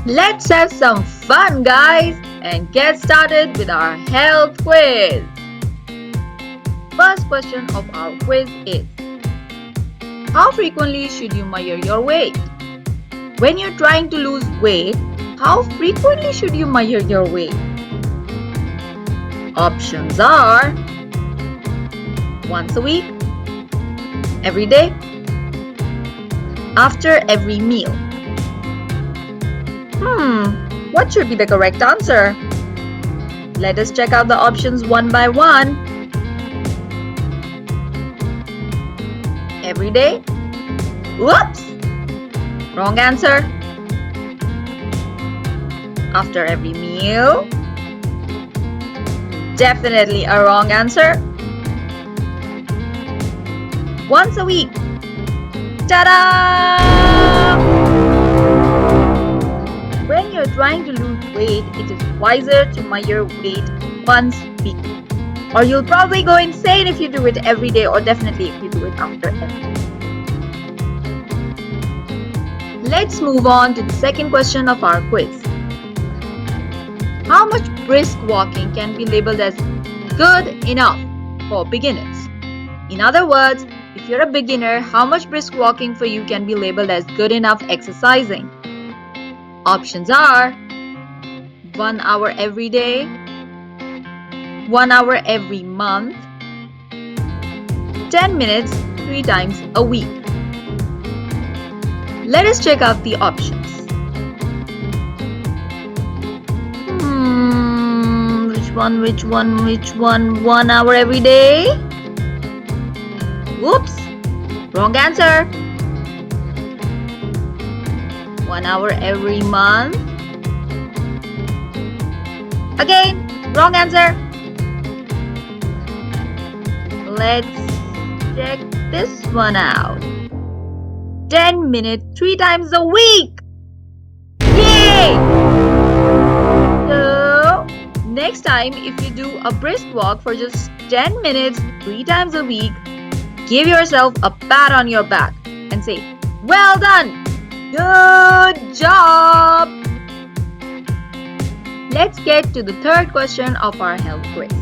Let's have some fun, guys, and get started with our health quiz. First question of our quiz is, how frequently should you measure your weight? When you're trying to lose weight, how frequently should you measure your weight? Options are once a week, every day, after every meal. What should be the correct answer? Let us check out the options one by one. Every day? Whoops! Wrong answer. After every meal? Definitely a wrong answer. Once a week. Ta-da! When you're trying to lose weight, it is wiser to measure weight once weekly. Or you'll probably go insane if you do it every day, or definitely if you do it after every day. Let's move on to the second question of our quiz. How much brisk walking can be labeled as good enough for beginners? In other words, if you're a beginner, how much brisk walking for you can be labeled as good enough exercising? Options are 1 hour every day, 1 hour every month, 10 minutes 3 times a week. Let us check out the options. Which one? 1 hour every day? Whoops! Wrong answer. 1 hour every month? Again, wrong answer. Let's check this one out. 10 minutes 3 times a week. Yay! So, next time if you do a brisk walk for just 10 minutes 3 times a week, give yourself a pat on your back and say, well done! Good job! Let's get to the third question of our health quiz.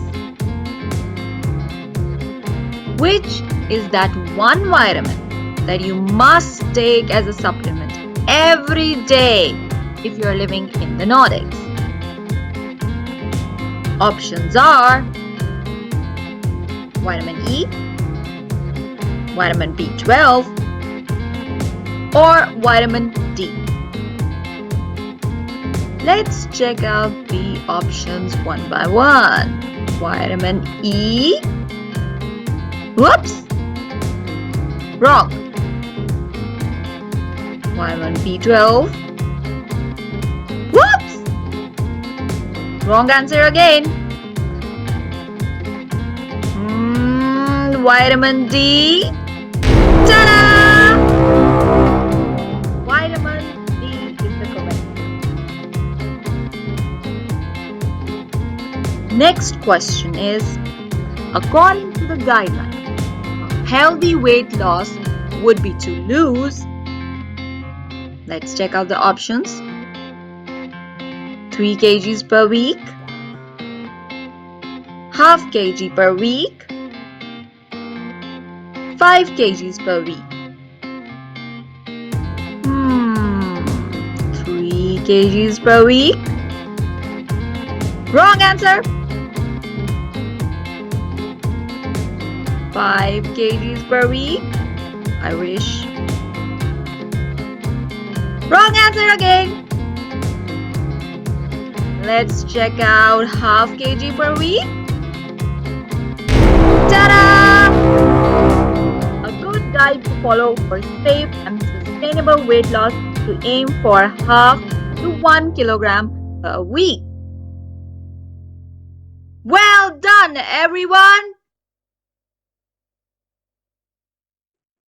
Which is that one vitamin that you must take as a supplement every day if you're living in the Nordics? Options are vitamin E, vitamin B12, or vitamin D. Let's check out the options one by one. Vitamin E. Whoops! Wrong. Vitamin B12. Whoops! Wrong answer again. Vitamin D. Ta-da! Vitamin D is the correct. Next question is, according to the guideline, a healthy weight loss would be to lose, let's check out the options, 3 kgs per week, half kg per week, 5 kgs per week. 3 kgs per week. Wrong answer. 5 kgs per week. I wish. Wrong answer again. Let's check out half kg per week. Ta-da! A good guide to follow for safe and sustainable weight loss to aim for half to 1 kilogram per week. Well done, everyone!